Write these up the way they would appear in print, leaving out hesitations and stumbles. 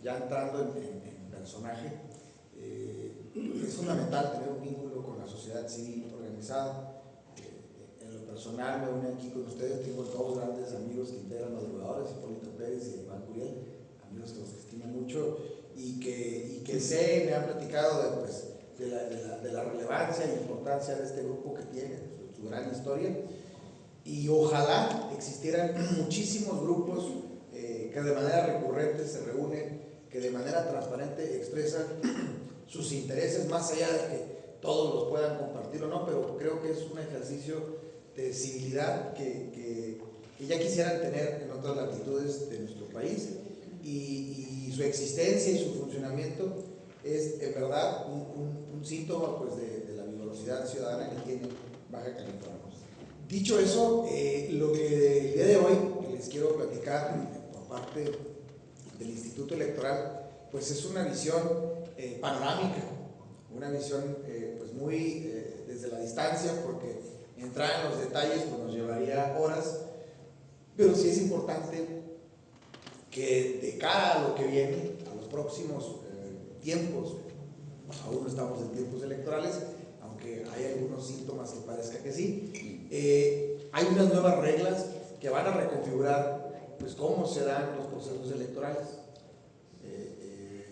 ya entrando en personaje, es fundamental tener un vínculo con la sociedad civil organizada. En lo personal me une aquí con ustedes, tengo dos grandes amigos que integran los jugadores, Hipólito Pérez y Iván Curiel, amigos que los estimo mucho y que sé, me han platicado de la relevancia e importancia de este grupo que tiene, su gran historia, y ojalá existieran muchísimos grupos que de manera recurrente se reúnen, que de manera transparente expresan sus intereses, más allá de que todos los puedan compartir o no, pero creo que es un ejercicio de civilidad que ya quisieran tener en otras latitudes de nuestro país, y su existencia y su funcionamiento es en verdad un síntoma pues, de la vigorosidad ciudadana que tiene Baja California. Dicho eso, lo que el día de hoy les quiero platicar por parte del Instituto Electoral, pues es una visión panorámica, una visión pues muy desde la distancia, porque entrar en los detalles pues, nos llevaría horas, pero sí es importante que de cara a lo que viene, a los próximos tiempos, aún no estamos en tiempos electorales, aunque hay algunos síntomas que parezca que sí, hay unas nuevas reglas que van a reconfigurar pues, cómo se dan los procesos electorales.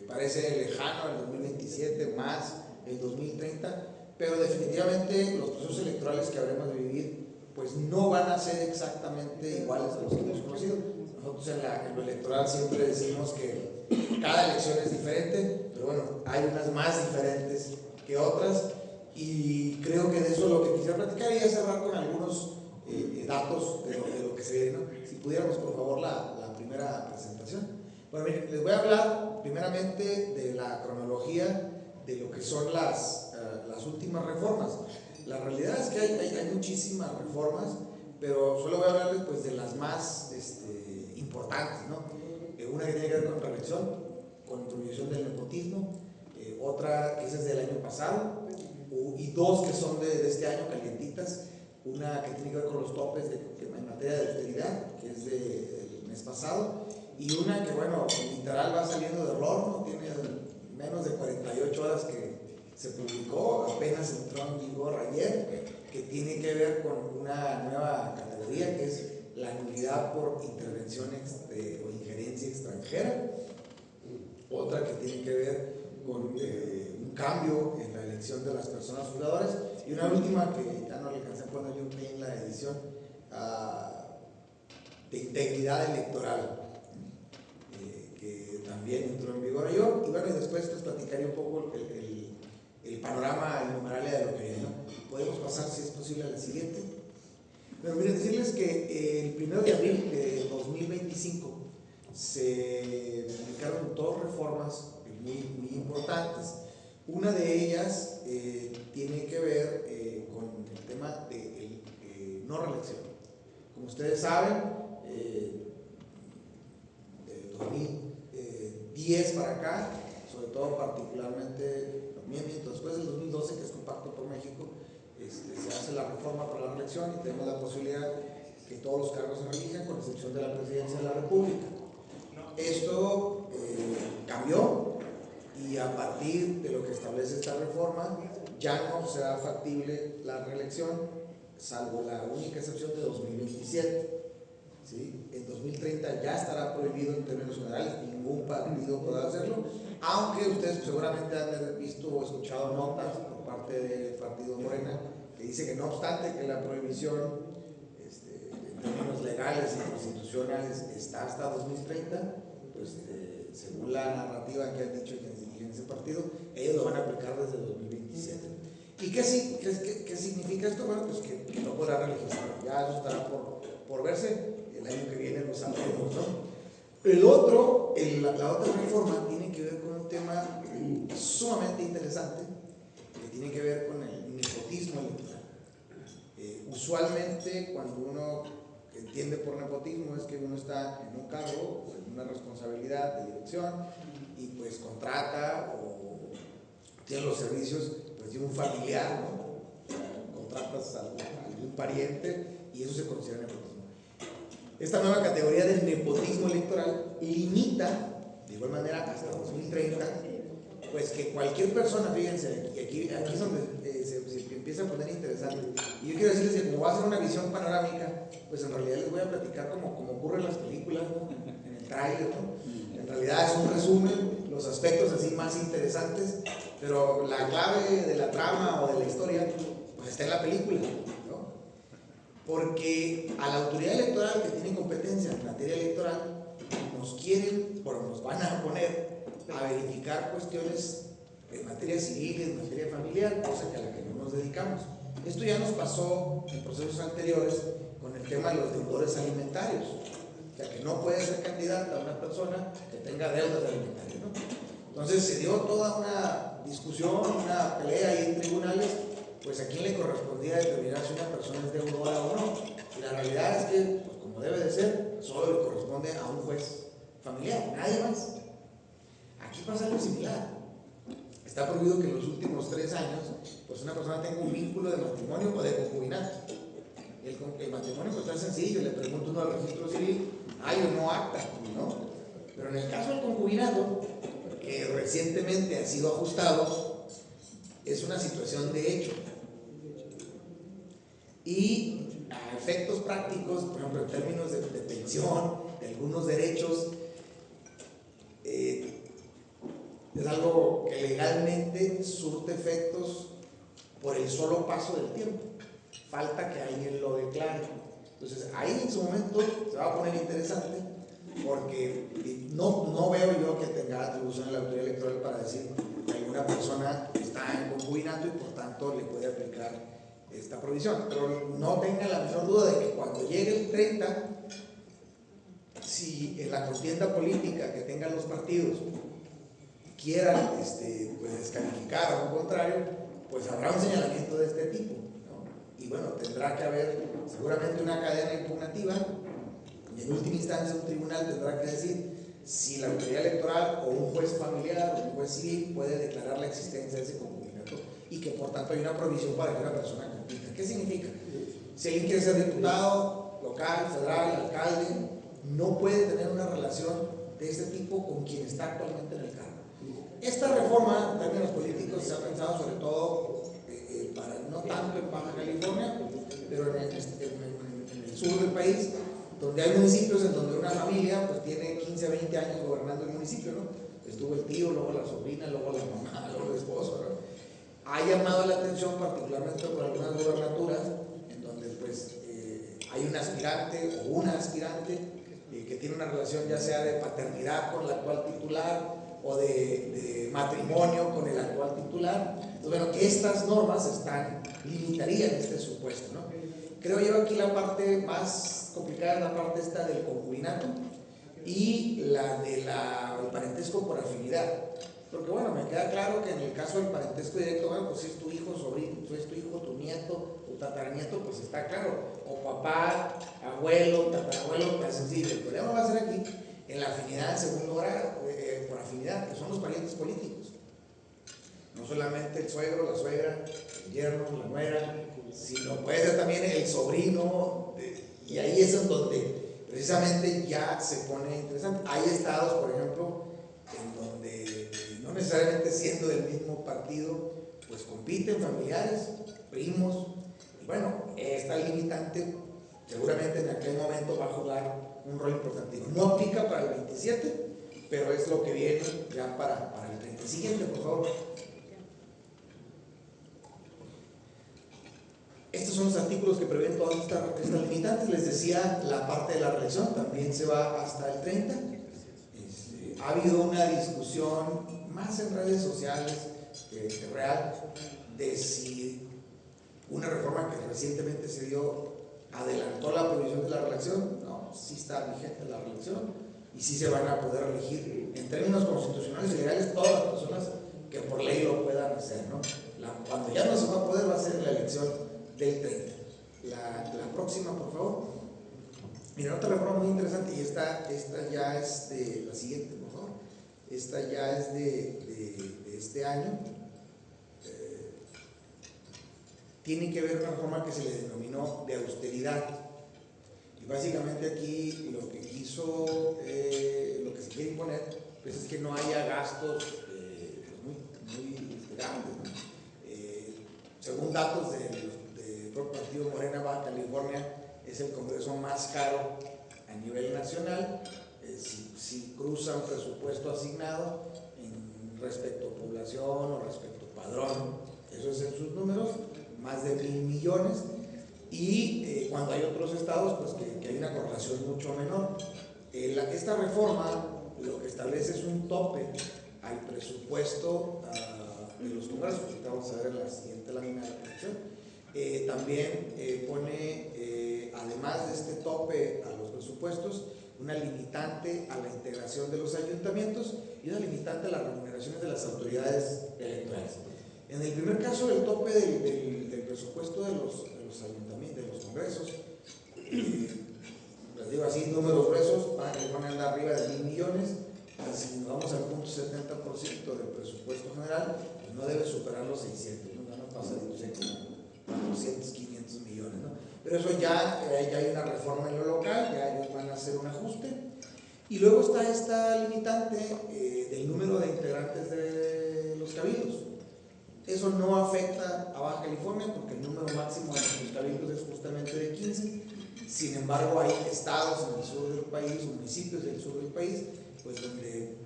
Parece lejano el 2027, más el 2030, pero definitivamente los procesos electorales que habremos de vivir pues no van a ser exactamente iguales a los que hemos conocido. Nosotros en lo electoral siempre decimos que cada elección es diferente, pero bueno, hay unas más diferentes que otras, y creo que de eso es lo que quisiera platicar y cerrar con algunos datos de lo que se viene, ¿no? Si pudiéramos, por favor, la primera presentación. Bueno, miren, les voy a hablar primeramente de la cronología de lo que son las últimas reformas. La realidad es que hay muchísimas reformas, pero solo voy a hablarles pues, de las más importantes, ¿no? Una que tiene que ver con reelección, con introducción del nepotismo, otra que es del año pasado, y dos que son de este año, calientitas. Una que tiene que ver con los topes en materia de austeridad, que es del mes pasado, y una que, bueno, literal va saliendo del horno, tiene menos de 48 horas que se publicó, apenas entró en vigor ayer, que tiene que ver con una nueva categoría que es la nulidad por intervención o injerencia extranjera, otra que tiene que ver con un cambio en la elección de las personas juzgadoras, y una última que ya no le alcancé a poner yo en la edición, de integridad electoral, que también entró en vigor ayer. Y bueno, y después les platicaré un poco el panorama, el numeralia de lo que viene, ¿no? Podemos pasar, si es posible, a la siguiente. Pero miren, decirles que el 1 de abril de 2025 se publicaron dos reformas muy importantes. Una de ellas tiene que ver con el tema de no reelección. Como ustedes saben, de 2010 para acá, sobre todo particularmente después del 2012, que es Compacto por México, se hace la reforma para la reelección y tenemos la posibilidad que todos los cargos se elijan, con excepción de la presidencia de la República. Esto cambió, y a partir de lo que establece esta reforma ya no será factible la reelección, salvo la única excepción de 2027. ¿Sí? En 2030 ya estará prohibido en términos generales, ningún partido podrá hacerlo, aunque ustedes seguramente han visto o escuchado notas por parte del partido Morena que dice que no obstante que la prohibición en términos legales y constitucionales está hasta 2030, pues según la narrativa que han dicho en ese partido, ellos lo van a aplicar desde 2027. ¿Y qué significa esto? Bueno, pues que no podrá reregistrar, ya eso estará por verse, el año que viene lo sabremos, ¿no? La otra reforma tiene que ver con un tema sumamente interesante, que tiene que ver con el nepotismo electoral. Usualmente cuando uno entiende por nepotismo es que uno está en un cargo o en una responsabilidad de dirección y pues contrata o tiene los servicios pues, de un familiar, ¿no? Contratas a algún pariente y eso se considera nepotismo. Esta nueva categoría del nepotismo electoral limita de igual manera hasta 2030, pues que cualquier persona, fíjense, y aquí es donde se empieza a poner interesante. Y yo quiero decirles que como va a ser una visión panorámica, pues en realidad les voy a platicar como ocurre en las películas, ¿no? En el tráiler, ¿no? En realidad es un resumen, los aspectos así más interesantes, pero la clave de la trama o de la historia, pues está en la película, ¿no? Porque a la autoridad electoral que tiene competencia en materia electoral, nos quieren, o nos van a poner a verificar cuestiones en materia civil, en materia familiar, cosa que a la que no nos dedicamos. Esto ya nos pasó en procesos anteriores con el tema de los deudores alimentarios, o sea que no puede ser candidata una persona que tenga deudas alimentarias, ¿no? Entonces se dio toda una discusión, una pelea ahí en tribunales, pues a quién le correspondía determinar si una persona es deudora o no. Y la realidad es que, pues como debe de ser, solo le corresponde a un juez familiar, nadie más. Aquí pasa algo similar. Está prohibido que en los últimos 3 años, pues una persona tenga un vínculo de matrimonio o de concubinato. El matrimonio pues es sencillo, le pregunta uno al registro civil, hay o no acta, ¿no? Pero en el caso del concubinato, que recientemente ha sido ajustado, es una situación de hecho. Y a efectos prácticos, por ejemplo, en términos de pensión, de algunos derechos, es algo que legalmente surte efectos por el solo paso del tiempo. Falta que alguien lo declare. Entonces, ahí en su momento se va a poner interesante, porque no veo yo que tenga atribución en la autoridad electoral para decir que alguna persona está en concubinato y por tanto le puede aplicar esta provisión. Pero no tenga la menor duda de que cuando llegue el 30, si en la contienda política que tengan los partidos quieran pues descalificar o lo contrario, pues habrá un señalamiento de este tipo, ¿no? Y bueno, tendrá que haber seguramente una cadena impugnativa y en última instancia un tribunal tendrá que decir si la autoridad electoral o un juez familiar o un juez civil puede declarar la existencia de ese concubinato y que por tanto hay una provisión para que una persona compita. ¿Qué significa? Si alguien quiere ser diputado, local, federal, alcalde, no puede tener una relación de este tipo con quien está actualmente en el cargo. Esta reforma, en términos políticos, se ha pensado sobre todo no tanto en Baja California, pero en el sur del país, donde hay municipios en donde una familia pues tiene 15, 20 años gobernando el municipio, ¿no? Estuvo el tío, luego la sobrina, luego la mamá, luego el esposo, ¿no? Ha llamado la atención particularmente por algunas gobernaturas en donde pues hay un aspirante o una aspirante que tiene una relación ya sea de paternidad con la actual titular o de matrimonio con el actual titular. Entonces, bueno, estas normas limitarían este supuesto, ¿no? Creo yo aquí la parte más complicada es la parte esta del concubinato y la del parentesco por afinidad. Porque bueno, me queda claro que en el caso del parentesco directo, bueno, pues si es tu hijo, sobrino, si es tu hijo, tu nieto, tu tataranieto, pues está claro. O papá, abuelo, tatarabuelo, pues sencillo. El problema va a ser aquí en la afinidad del segundo grado, por afinidad, que son los parientes políticos. No solamente el suegro, la suegra, el yerno, la nuera, sino puede ser también el sobrino, y ahí es en donde precisamente ya se pone interesante. Hay estados, por ejemplo, en donde no necesariamente siendo del mismo partido, pues compiten familiares, primos, y bueno, esta limitante seguramente en aquel momento va a jugar un rol importante. No aplica para el 27, pero es lo que viene ya para el 30. Siguiente, por favor. Estos son los artículos que prevén todas estas limitantes. Les decía, la parte de la reelección también se va hasta el 30. Ha habido una discusión más en redes sociales que real de si una reforma que recientemente se dio adelantó la prohibición de la reelección. No, sí está vigente la reelección y sí se van a poder elegir en términos constitucionales y legales todas las personas que por ley lo puedan hacer, ¿no? Cuando ya no se va a poder, va a ser la elección del 30. La próxima, por favor. Mira, otra reforma muy interesante, y esta ya es de la siguiente, por favor. Esta ya es de este año. Tiene que ver con una reforma que se le denominó de austeridad. Y básicamente aquí lo que se quiere imponer pues es que no haya gastos muy grandes, ¿no? Según datos del Partido Morena, Baja California es el congreso más caro a nivel nacional. Si cruza un presupuesto asignado respecto a población o respecto a padrón, eso es en sus números, más de 1,000 millones. Y cuando hay otros estados, pues que hay una correlación mucho menor. Esta reforma lo que establece es un tope al presupuesto de los congresos, que vamos a ver en la siguiente lámina de la presentación. También pone, además de este tope a los presupuestos, una limitante a la integración de los ayuntamientos y una limitante a las remuneraciones de las autoridades electorales. En el primer caso, el tope del presupuesto de los ayuntamientos, de los congresos, les digo así, números gruesos, Baja California anda arriba de 1,000 millones, si nos vamos al punto 70% del presupuesto general, pues no debe superar los 600, no van a pasar como 400, 500 millones, ¿no? Pero eso ya hay una reforma en lo local, ya ellos van a hacer un ajuste. Y luego está esta limitante del número de integrantes de los cabildos. Eso no afecta a Baja California porque el número máximo de los cabildos es justamente de 15. Sin embargo, hay estados en el sur del país, municipios del sur del país, pues donde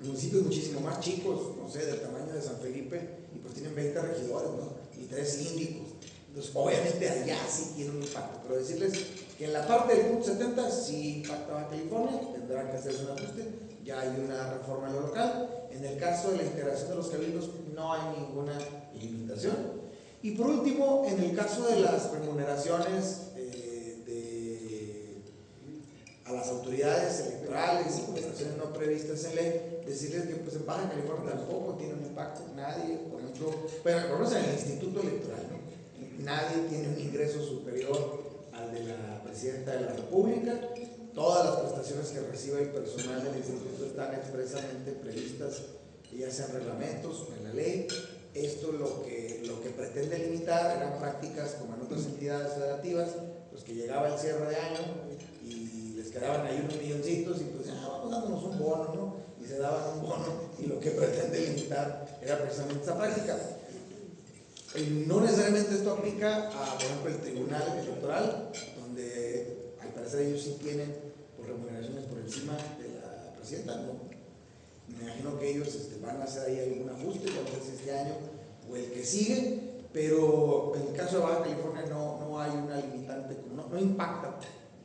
municipios muchísimo más chicos, no sé, del tamaño de San Felipe, y pues tienen 20 regidores, ¿no? Y 3 síndicos. Entonces, obviamente allá sí tiene un impacto, pero decirles que en la parte del punto 70 sí impacta a Baja California, tendrá que hacerse un ajuste, ya hay una reforma en lo local. En el caso de la integración de los cabildos no hay ninguna limitación. Y por último, en el caso de las remuneraciones a las autoridades electorales y prestaciones no previstas en ley, decirles que pues en Baja California tampoco tiene un impacto, nadie, por ejemplo, pero por lo menos en el Instituto Electoral, ¿no? Nadie tiene un ingreso superior al de la Presidenta de la República. Todas las prestaciones que recibe el personal del instituto están expresamente previstas, ya sean reglamentos o en la ley. Esto lo que pretende limitar eran prácticas como en otras entidades federativas, pues que llegaba el cierre de año y les quedaban ahí unos milloncitos y pues vamos dándonos un bono, ¿no? Y se daban un bono, y lo que pretende limitar era precisamente esa práctica. No necesariamente esto aplica a, por ejemplo, el Tribunal Electoral, donde al parecer ellos sí tienen pues, remuneraciones por encima de la presidenta, ¿no? Me imagino que ellos van a hacer ahí algún ajuste, ya no sé si este año o el que sigue, pero en el caso de Baja California no hay una limitante, no impacta,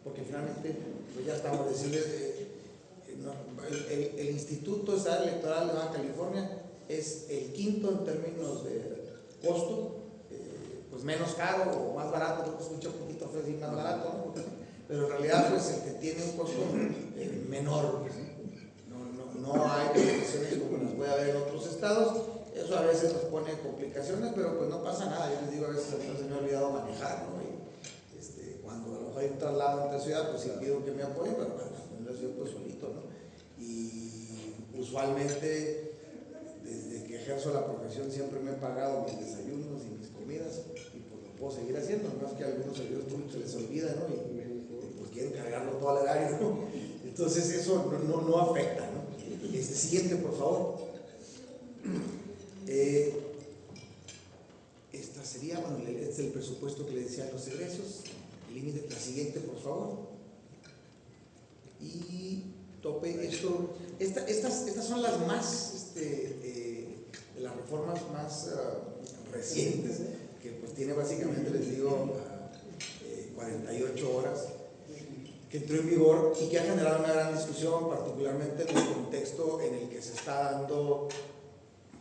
porque finalmente pues ya estamos diciendo, el Instituto Estatal Electoral de Baja California es el quinto en términos de costo, pues menos caro o más barato, creo que escucha un poquito feo decir más barato, ¿no? Pero en realidad pues el que tiene un costo menor, pues, no hay condiciones como las puede haber en otros estados. Eso a veces nos pone complicaciones, pero pues no pasa nada. Yo les digo, a veces se me ha olvidado manejar, ¿no? Y cuando a lo mejor hay un traslado entre ciudad, pues sí pido que me apoyen, pero bueno, no lo pues solito, ¿no? Y usualmente desde que ejerzo la profesión siempre me he pagado mis desayunos y mis comidas, y pues lo puedo seguir haciendo, no es que a algunos servidores públicos se les olvida, ¿no? Y pues quieren cargarlo todo al erario, ¿no? Entonces eso no afecta, ¿no? Siguiente, por favor. Esta sería, bueno, este es el presupuesto que le decía a los egresos. El límite, la siguiente, por favor. Y tope esto. Estas son las más, de las reformas más recientes, que pues tiene básicamente, les digo, 48 horas, que entró en vigor y que ha generado una gran discusión, particularmente en el contexto en el que se está dando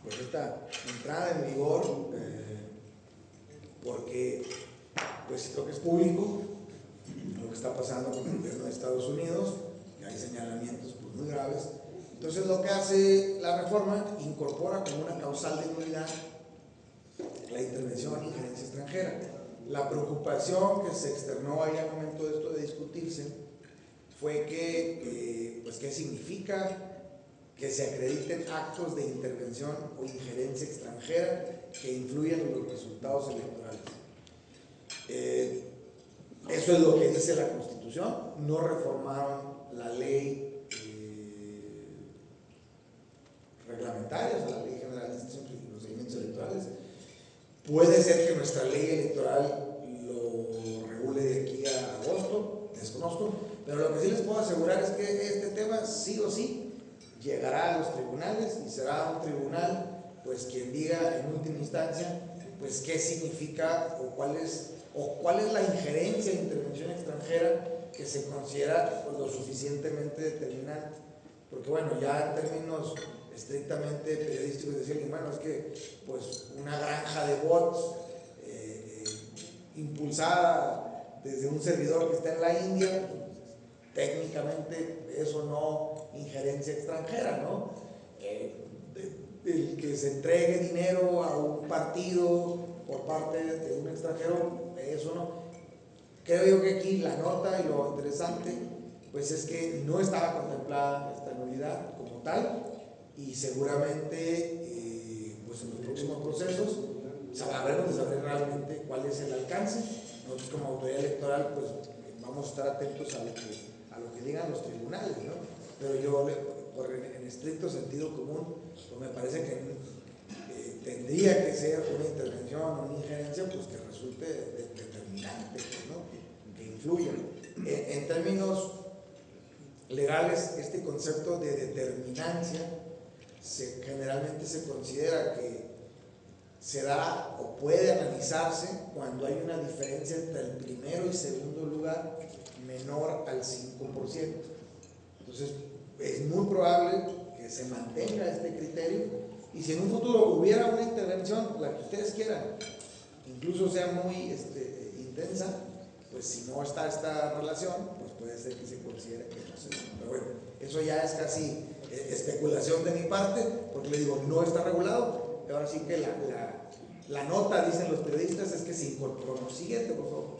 pues esta entrada en vigor, porque pues creo que es público lo que está pasando con el gobierno de Estados Unidos, y hay señalamientos pues, muy graves. Entonces lo que hace la reforma, incorpora como una causal de nulidad la intervención e injerencia extranjera. La preocupación que se externó ahí al momento de esto de discutirse fue que, pues, ¿qué significa que se acrediten actos de intervención o injerencia extranjera que influyen en los resultados electorales? Eso es lo que dice la Constitución. No reformaron la ley reglamentarias a la Ley General de Instituciones y Procedimientos Electorales. Puede ser que nuestra ley electoral lo regule de aquí a agosto, desconozco, pero lo que sí les puedo asegurar es que este tema sí o sí llegará a los tribunales y será un tribunal pues quien diga en última instancia pues qué significa o cuál es la injerencia de intervención extranjera que se considera pues, lo suficientemente determinante, porque bueno, ya en términos estrictamente periodísticos decir, bueno, es que pues una granja de bots impulsada desde un servidor que está en la India, pues, técnicamente eso no injerencia extranjera, ¿no? El que se entregue dinero a un partido por parte de un extranjero, eso no. Creo yo que aquí la nota y lo interesante pues es que no estaba contemplada esta nulidad como tal y seguramente pues en los próximos procesos sabremos de saber realmente cuál es el alcance. Nosotros como autoridad electoral pues vamos a estar atentos a lo que digan los tribunales, ¿no? Pero yo en estricto sentido común pues me parece que tendría que ser una intervención o una injerencia pues que resulte determinante, ¿no? Que influya. En términos legales, este concepto de determinancia generalmente se considera que se da o puede analizarse cuando hay una diferencia entre el primero y segundo lugar menor al 5%. Entonces, es muy probable que se mantenga este criterio y si en un futuro hubiera una intervención, la que ustedes quieran, incluso sea muy intensa, pues si no está esta relación, pues puede ser que se considere que no se da. Pero bueno, eso ya es casi especulación de mi parte, porque le digo, no está regulado. Ahora sí que la nota, dicen los periodistas, es que se incorporó. Siguiente, por favor.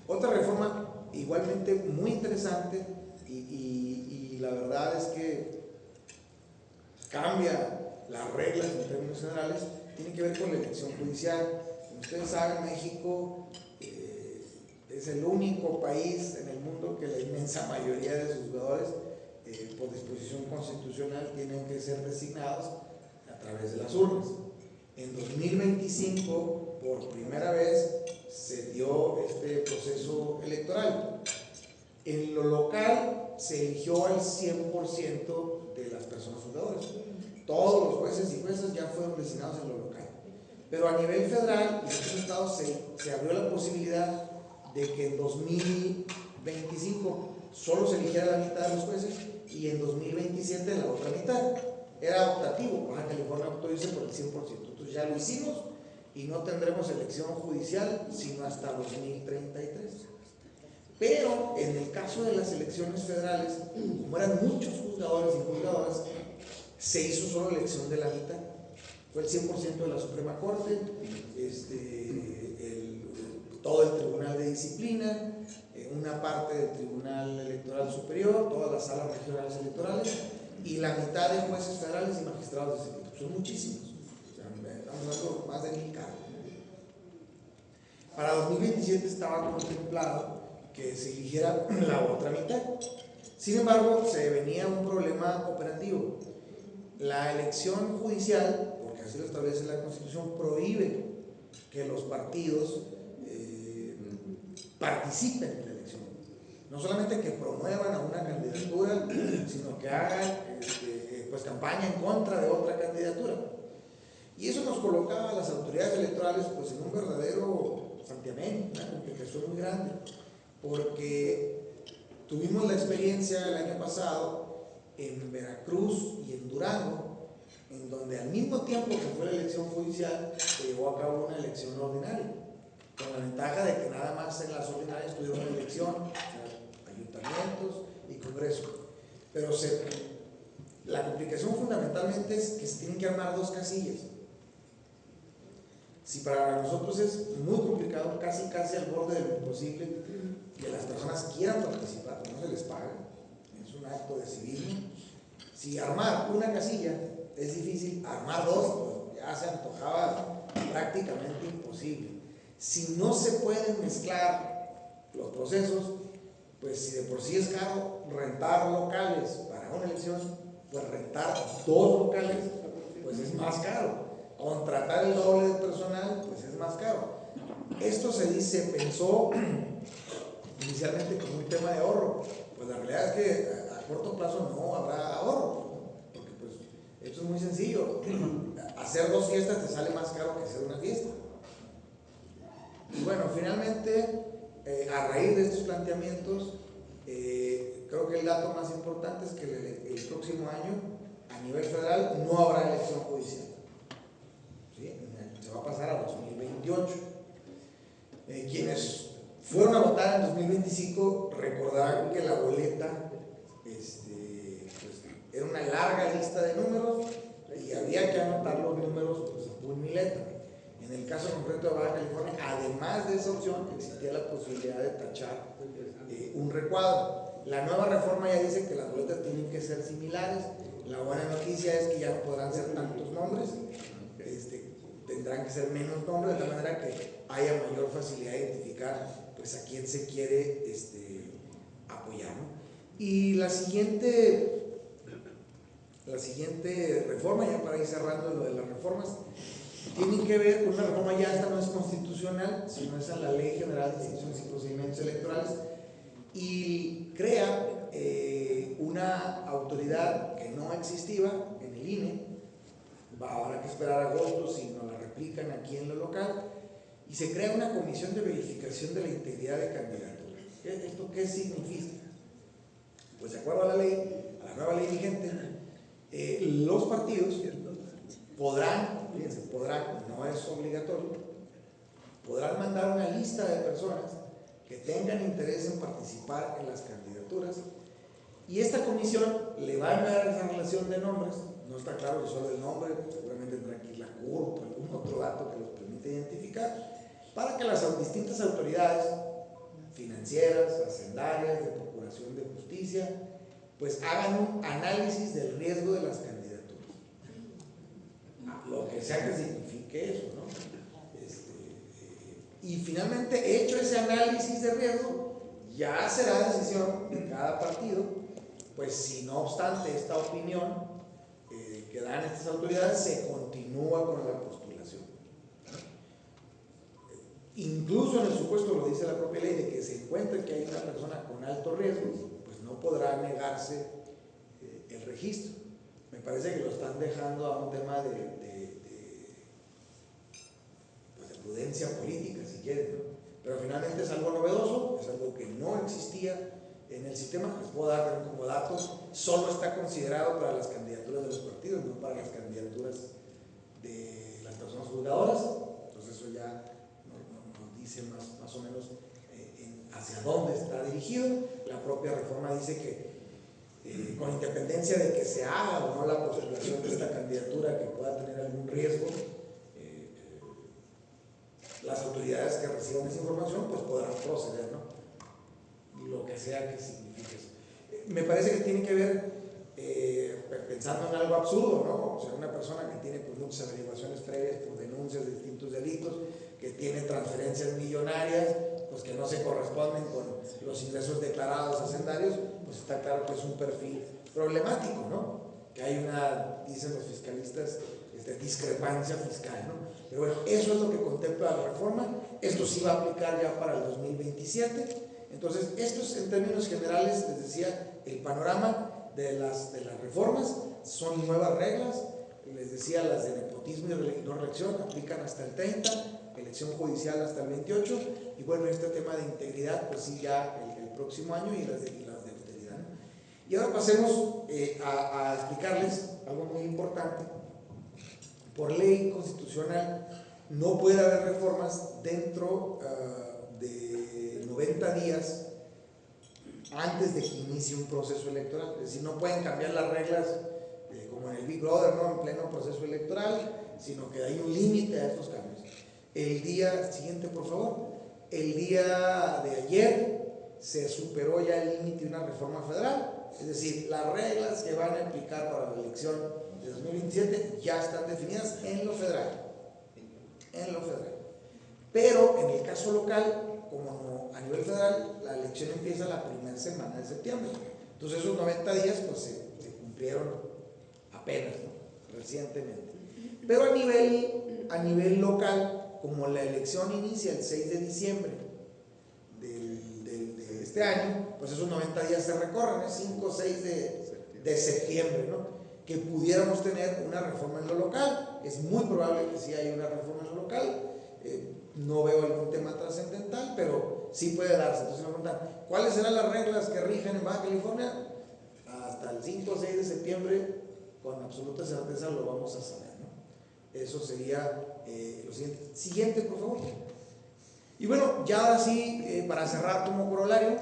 Otra reforma igualmente muy interesante y la verdad es que cambia las reglas en términos generales, tiene que ver con la elección judicial. Como ustedes saben, México es el único país en el mundo que la inmensa mayoría de sus jugadores, por disposición constitucional, tienen que ser designados a través de las urnas. En 2025, por primera vez, se dio este proceso electoral. En lo local se eligió al 100% de las personas fundadoras. Todos los jueces y juezas ya fueron designados en lo local. Pero a nivel federal y en otros estados se abrió la posibilidad de que en 2025 solo se eligiera la mitad de los jueces y en 2027 la otra mitad. Era optativo, Baja California optó irse por el 100%. Entonces ya lo hicimos y no tendremos elección judicial sino hasta 2033. Pero en el caso de las elecciones federales, como eran muchos juzgadores y juzgadoras, se hizo solo elección de la mitad. Fue el 100% de la Suprema Corte, todo el Tribunal de Disciplina, una parte del Tribunal Electoral Superior, todas las salas regionales electorales y la mitad de jueces federales y magistrados de ese tipo. Son muchísimos. O sea, estamos hablando más de 1000 cargos. Para 2027 estaba contemplado que se eligiera la otra mitad. Sin embargo, se venía un problema operativo. La elección judicial, porque así lo establece la Constitución, prohíbe que los partidos participen en la elección. No solamente que promuevan a una candidatura, sino que hagan pues campaña en contra de otra candidatura. Y eso nos colocaba a las autoridades electorales pues en un verdadero santiamén, una complicación muy grande, porque tuvimos la experiencia el año pasado en Veracruz y en Durango, en donde al mismo tiempo que fue la elección judicial se llevó a cabo una elección ordinaria, con la ventaja de que nada más en las ordinarias tuvieron una elección, o sea, ayuntamientos y congreso. Pero la complicación fundamentalmente es que se tienen que armar dos casillas. Si para nosotros es muy complicado, casi al borde de lo imposible, que las personas quieran participar, no se les paga, es un acto de civismo. Si armar una casilla es difícil, armar dos, pues ya se antojaba prácticamente imposible. Si no se pueden mezclar los procesos, pues si de por sí es caro rentar locales para una elección, pues rentar 2 locales pues es más caro, contratar el doble de personal pues es más caro. Esto se pensó inicialmente como un tema de ahorro, pues la realidad es que a corto plazo no habrá ahorro, ¿no? Porque pues esto es muy sencillo, hacer 2 fiestas te sale más caro que hacer una fiesta. Y bueno, finalmente, a raíz de estos planteamientos, creo que el dato más importante es que el próximo año, a nivel federal, no habrá elección judicial. ¿Sí? Se va a pasar a 2028. Quienes fueron a votar en 2025 recordarán que la boleta pues, era una larga lista de números y había que anotar los números pues, a puño y letra. En el caso concreto de Baja California, además de esa opción, existía la posibilidad de tachar un recuadro. La nueva reforma ya dice que las boletas tienen que ser similares. La buena noticia es que ya no podrán ser tantos nombres, tendrán que ser menos nombres, de tal manera que haya mayor facilidad de identificar pues, a quién se quiere apoyar, ¿no? Y la siguiente reforma, ya para ir cerrando lo de las reformas, tienen que ver con una reforma, ya esta no es constitucional, sino es a la Ley General de Instituciones y Procedimientos Electorales, y crea una autoridad que no existía en el INE. Habrá que esperar a agosto si nos la replican aquí en lo local, y se crea una comisión de verificación de la integridad de candidaturas. ¿Esto qué significa? Pues de acuerdo a la ley, a la nueva ley vigente, los partidos podrán, fíjense, podrán, no es obligatorio, podrán mandar una lista de personas que tengan interés en participar en las candidaturas, y esta comisión le va a enviar esa relación de nombres. No está claro si solo el nombre, seguramente tendrá que ir la CURP o algún otro dato que los permite identificar, para que las distintas autoridades financieras, hacendarias, de procuración de justicia, pues hagan un análisis del riesgo de las candidaturas, lo que sea que signifique eso, ¿no? Y finalmente, hecho ese análisis de riesgo, ya será decisión de cada partido, pues si no obstante esta opinión que dan estas autoridades, se continúa con la postulación. Incluso en el supuesto, lo dice la propia ley, de que se encuentre que hay una persona con alto riesgo, pues no podrá negarse el registro. Me parece que lo están dejando a un tema de prudencia política, si quieren, ¿no? Pero finalmente es algo novedoso, es algo que no existía en el sistema. Les puedo dar como datos, solo está considerado para las candidaturas de los partidos, no para las candidaturas de las personas juzgadoras. Entonces eso ya nos dice más o menos hacia dónde está dirigido. La propia reforma dice que con independencia de que se haga o no la postulación de esta candidatura que pueda tener algún riesgo, las autoridades que reciban esa información pues podrán proceder, ¿no? Lo que sea que signifique eso. Me parece que tiene que ver, pensando en algo absurdo, ¿no? O sea, una persona que tiene pues, muchas averiguaciones previas por denuncias de distintos delitos, que tiene transferencias millonarias, pues que no se corresponden con los ingresos declarados hacendarios, pues está claro que es un perfil problemático, ¿no? Que hay una, dicen los fiscalistas, discrepancia fiscal, ¿no? Pero bueno, eso es lo que contempla la reforma. Esto sí va a aplicar ya para el 2027. Entonces, esto es en términos generales, les decía, el panorama de las reformas. Son nuevas reglas, les decía, las de nepotismo y no reelección aplican hasta el 30, elección judicial hasta el 28, y bueno, este tema de integridad, pues sí, ya el próximo año, y las de austeridad, ¿no? Y ahora pasemos a explicarles algo muy importante. Por ley constitucional no puede haber reformas dentro de 90 días antes de que inicie un proceso electoral. Es decir, no pueden cambiar las reglas como en el Big Brother, ¿no? En pleno proceso electoral, sino que hay un límite a estos cambios. El día siguiente, por favor, el día de ayer se superó ya el límite de una reforma federal, es decir, las reglas que van a aplicar para la elección de 2027 ya están definidas en lo federal. Pero en el caso local, como a nivel federal, la elección empieza la primera semana de septiembre. Entonces esos 90 días pues se cumplieron apenas, ¿no? Recientemente. Pero a nivel local, como la elección inicia el 6 de diciembre de este año, pues esos 90 días se recorren, es 5 o 6 de septiembre, ¿no? Que pudiéramos tener una reforma en lo local. Es muy probable que sí haya una reforma en lo local. No veo algún tema trascendental, pero sí puede darse. Entonces me preguntan, ¿cuáles serán las reglas que rigen en Baja California? Hasta el 5 o 6 de septiembre, con absoluta certeza lo vamos a saber, ¿no? Eso sería lo siguiente. Siguiente, por favor. Y bueno, ya ahora sí, para cerrar como corolario,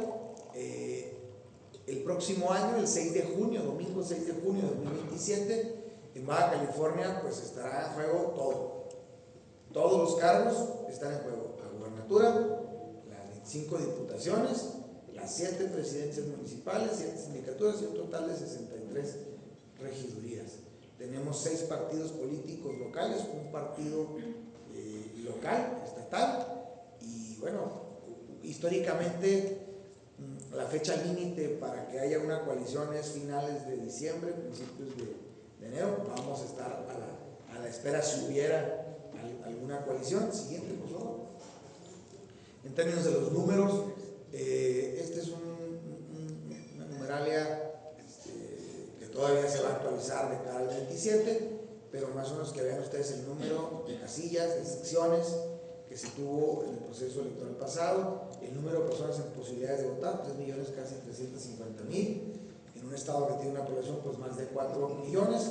el próximo año, el 6 de junio, domingo 6 de junio de 2027, en Baja California, pues estará en juego todo. Todos los cargos están en juego. La gubernatura, las 25 diputaciones, las 7 presidencias municipales, 7 sindicaturas y un total de 63 regidurías. Tenemos 6 partidos políticos locales, un partido local, estatal, y bueno, históricamente la fecha límite para que haya una coalición es finales de diciembre, principios de enero. Vamos a estar a la espera si hubiera alguna coalición. Siguiente, por favor. En términos de los números, este es una numeralia que todavía se va a actualizar de cara al 27, pero más o menos que vean ustedes el número de casillas, de secciones que se tuvo en el proceso electoral pasado, el número de personas en posibilidades de votar, 3 millones casi 350,000, en un estado que tiene una población pues más de 4 millones.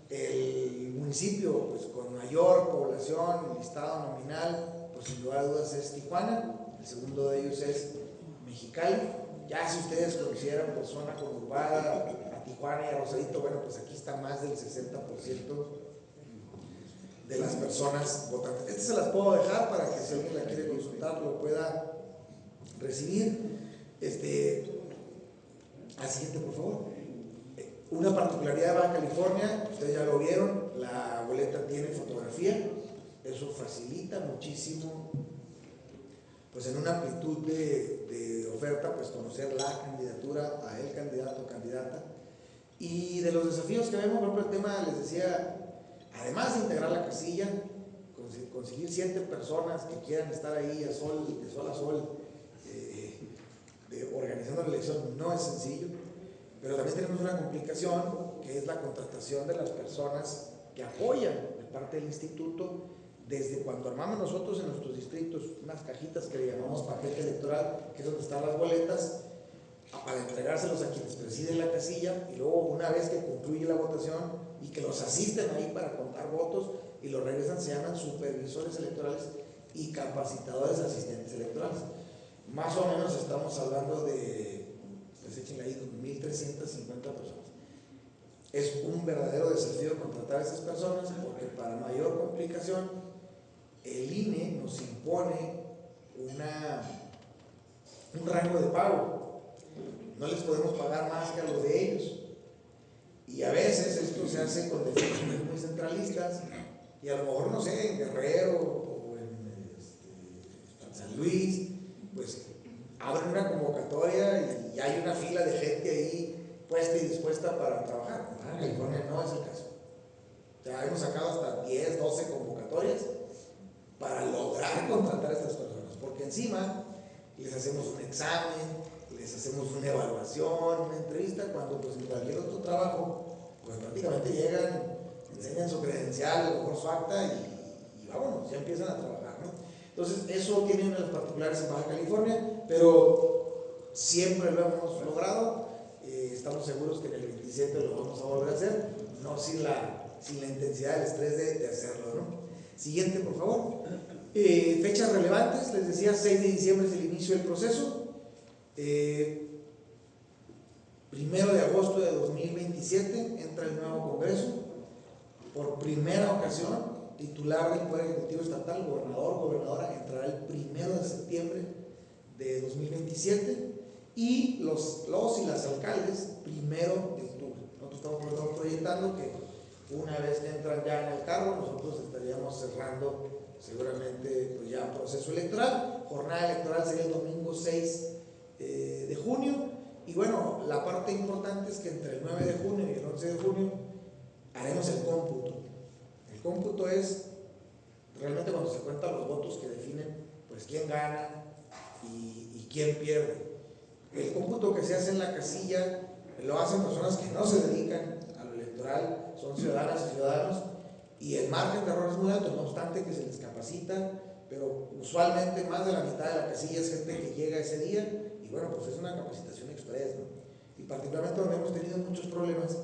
El municipio pues con mayor población, listado nominal, pues sin lugar a dudas es Tijuana. El segundo de ellos es Mexicali. Ya si ustedes consideran pues zona conurbada a Tijuana y a Rosarito, bueno, pues aquí está más del 60% de las personas votantes. Estas se las puedo dejar para que si alguien la quiere consultar lo pueda recibir. Al siguiente, por favor. Una particularidad de Baja California, ustedes ya lo vieron, la boleta tiene fotografía. Eso facilita muchísimo, pues en una amplitud de oferta, pues conocer la candidatura, a el candidato o candidata. Y de los desafíos que vemos, por ejemplo, el tema, les decía, además de integrar la casilla, conseguir 7 personas que quieran estar ahí de sol a sol, organizando la elección, no es sencillo. Pero también tenemos una complicación, que es la contratación de las personas que apoyan de parte del instituto, desde cuando armamos nosotros en nuestros distritos unas cajitas que le llamamos paquete electoral, que es donde están las boletas, para entregárselos a quienes presiden la casilla, y luego una vez que concluye la votación y que los asisten ahí para contar votos y los regresan, se llaman supervisores electorales y capacitadores asistentes electorales. Más o menos estamos hablando de, pues échenle ahí, 1,350 personas. Es un verdadero desafío contratar a esas personas, porque para mayor complicación el INE nos impone un rango de pago. No les podemos pagar más que a los de ellos, y a veces esto se hace con decisiones muy centralistas, y a lo mejor, no sé, en Guerrero o en San Luis, pues abren una convocatoria y hay una fila de gente ahí puesta y dispuesta para trabajar. En California no es el caso. O sea, hemos sacado hasta 10, 12 convocatorias para lograr contratar a estas personas, porque encima les hacemos un examen, les hacemos una evaluación, una entrevista, cuando pues en cualquier otro trabajo pues prácticamente llegan, enseñan su credencial, a lo mejor su acta y vámonos, ya empiezan a trabajar, ¿no? Entonces eso tiene una de las particulares en Baja California, pero siempre lo hemos logrado. Estamos seguros que en el 27 lo vamos a volver a hacer, no sin la intensidad del estrés de hacerlo, ¿no? Siguiente, por favor. Fechas relevantes, les decía, 6 de diciembre es el inicio del proceso. 1 de agosto de 2027 entra el nuevo Congreso. Por primera ocasión, titular del Poder Ejecutivo Estatal, gobernador, gobernadora, entrará el 1 de septiembre de 2027, y los y las alcaldes 1 de octubre. Nosotros estamos proyectando que una vez que entran ya en el cargo, nosotros estaríamos cerrando seguramente pues ya un proceso electoral. Jornada electoral sería el domingo 6 de junio, y bueno, la parte importante es que entre el 9 de junio y el 11 de junio haremos el cómputo. El cómputo es realmente cuando se cuentan los votos que definen pues quién gana y quién pierde. El cómputo que se hace en la casilla lo hacen personas que no se dedican a lo electoral, son ciudadanas y ciudadanos, y el margen de error es muy alto, no obstante que se les capacita, pero usualmente más de la mitad de la casilla es gente que llega ese día, y bueno, pues es una capacitación express, ¿no? Y particularmente donde hemos tenido muchos problemas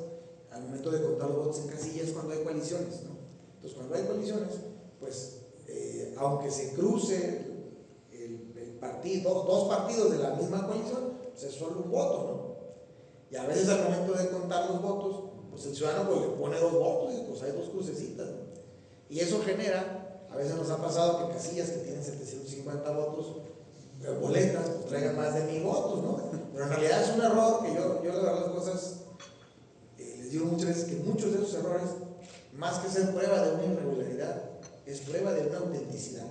al momento de contar los votos en casillas cuando hay coaliciones, ¿no? Entonces, cuando hay coaliciones, pues aunque se cruce el partido, dos partidos de la misma coalición, pues es solo un voto, ¿no? Y a veces al momento de contar los votos, pues el ciudadano pues, le pone 2 votos y pues hay 2 crucecitas, ¿no? Y eso genera, a veces nos ha pasado que casillas que tienen 750 votos, boletas, pues traigan más de 1000 votos, ¿no? Pero en realidad es un error que yo de verdad las cosas, les digo muchas veces que muchos de esos errores, más que ser prueba de una irregularidad, es prueba de una autenticidad,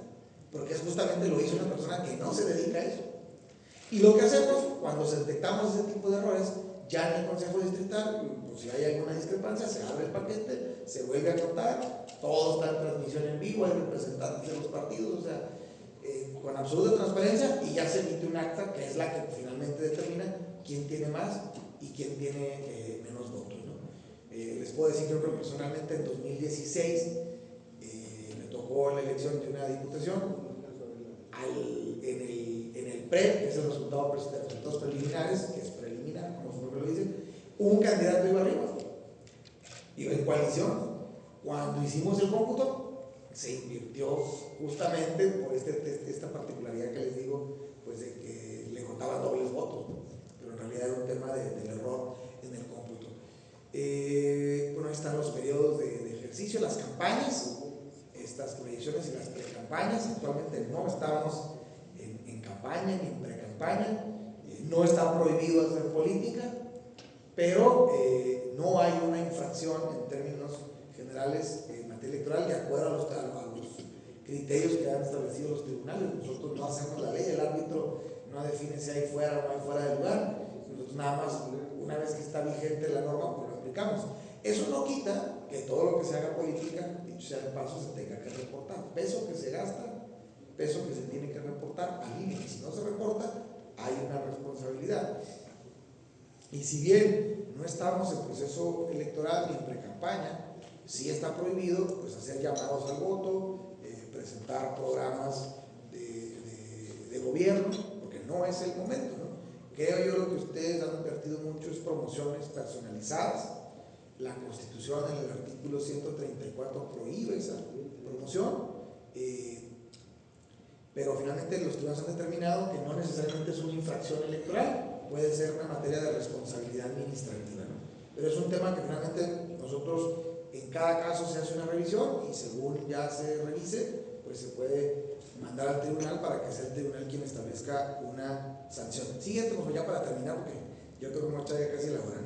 porque es justamente lo hizo una persona que no se dedica a eso. Y lo que hacemos cuando detectamos ese tipo de errores, ya en el Consejo Distrital, pues si hay alguna discrepancia, se abre el paquete, se vuelve a contar, todo está en transmisión en vivo, hay representantes de los partidos, o sea, con absoluta transparencia, y ya se emite un acta que es la que finalmente determina quién tiene más y quién tiene menos votos, ¿no? Les puedo decir, yo creo que personalmente en 2016 me tocó la elección de una diputación. En el PRE, que es el resultado de los resultados preliminares, que es preliminar, como su nombre lo dice, un candidato iba arriba, iba en coalición. Cuando hicimos el cómputo, se invirtió justamente por esta particularidad que les digo, pues de que le contaban dobles votos, ¿no? Pero en realidad era un tema del error en el cómputo. Bueno, ahí están los periodos de ejercicio, las campañas, estas proyecciones y las pre-campañas. Actualmente no estábamos en campaña ni en pre-campaña, no está prohibido hacer política, pero no hay una infracción en términos generales en materia electoral de acuerdo a los criterios que han establecido los tribunales. Nosotros no hacemos la ley, el árbitro no define si hay fuera o no hay fuera de lugar, nosotros nada más, una vez que está vigente la norma, pues lo aplicamos. Eso no quita que todo lo que se haga política, dicho sea de paso, se tenga que reportar. Peso que se gasta, peso que se tiene que reportar al INE, y si no se reporta, hay una responsabilidad. Y si bien no estamos en proceso electoral ni en pre-campaña, sí está prohibido pues, hacer llamados al voto, presentar programas de gobierno, porque no es el momento, ¿no? Creo yo lo que ustedes han advertido mucho es promociones personalizadas. La Constitución en el artículo 134 prohíbe esa promoción, pero finalmente los tribunales han determinado que no necesariamente es una infracción electoral, puede ser una materia de responsabilidad administrativa, ¿no? Pero es un tema que finalmente nosotros en cada caso se hace una revisión y según ya se revise, pues se puede mandar al tribunal para que sea el tribunal quien establezca una sanción. Siguiente, pues ya para terminar, porque yo creo que me voy a echar ya casi la hora,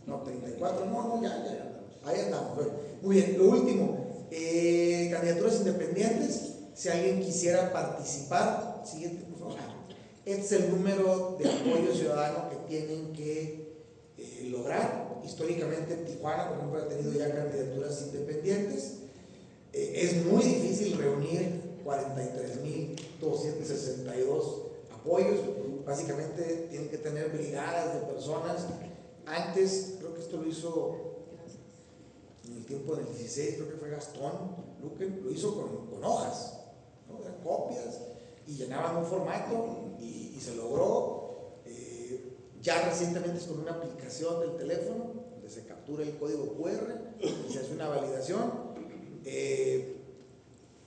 ¿no? 34, no, ya, ahí andamos. Muy bien, lo último, candidaturas independientes. Si alguien quisiera participar, siguiente, por favor. Este es el número de apoyo ciudadano que tienen que lograr. Históricamente Tijuana, por ejemplo, ha tenido ya candidaturas independientes. Es muy difícil reunir 43,262 apoyos. Básicamente tienen que tener brigadas de personas. Antes, creo que esto lo hizo en el tiempo del 16, creo que fue Gastón Luque, lo hizo con hojas, ¿no? Eran copias y llenaban un formato y se logró. Ya recientemente es con una aplicación del teléfono donde se captura el código QR y se hace una validación.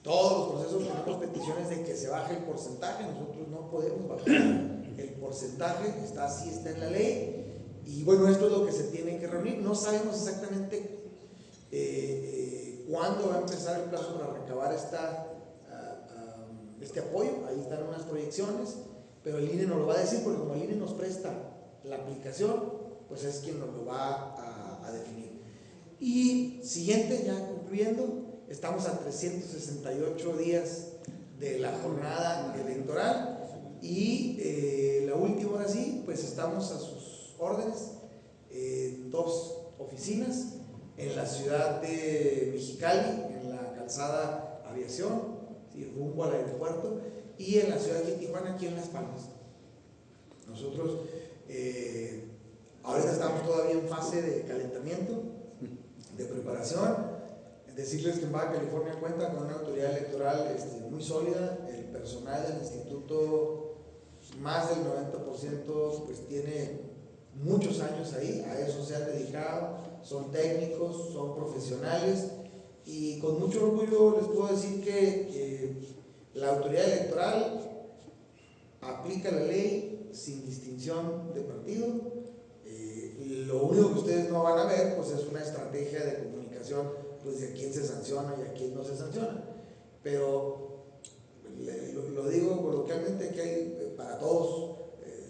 Todos los procesos tenemos peticiones de que se baje el porcentaje, nosotros no podemos bajar el porcentaje, así está en la ley. Y bueno, esto es lo que se tiene que reunir. No sabemos exactamente cuándo va a empezar el plazo para recabar este apoyo. Ahí están unas proyecciones, pero el INE nos lo va a decir, porque como el INE nos presta la aplicación, pues es quien nos lo va a definir. Y siguiente, ya concluyendo, estamos a 368 días de la jornada electoral y la última, ahora sí, pues estamos a sus órdenes en 2 oficinas. en la ciudad de Mexicali, en la calzada Aviación, ¿sí? Rumbo al aeropuerto, y en la ciudad de Tijuana, aquí en Las Palmas. Nosotros ahorita estamos todavía en fase de calentamiento, de preparación. Decirles que en Baja California cuenta con una autoridad electoral muy sólida. El personal del instituto, más del 90%, pues tiene muchos años ahí, a eso se han dedicado, son técnicos, son profesionales, y con mucho orgullo les puedo decir que la autoridad electoral aplica la ley sin distinción de partido. Lo único que ustedes no van a ver pues es una estrategia de comunicación pues de a quién se sanciona y a quién no se sanciona, pero lo digo coloquialmente que hay para todos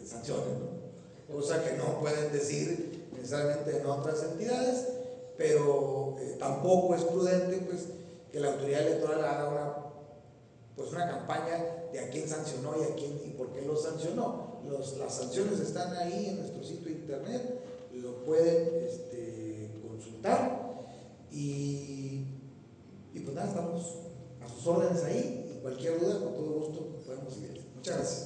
sanciones, ¿no? Cosa que no pueden decir necesariamente en otras entidades, pero tampoco es prudente pues que la autoridad electoral haga una campaña de a quién sancionó y a quién y por qué lo sancionó. Las sanciones están ahí en nuestro sitio de internet, lo pueden consultar, y pues nada, estamos a sus órdenes ahí, y cualquier duda con todo gusto podemos seguir. Muchas gracias.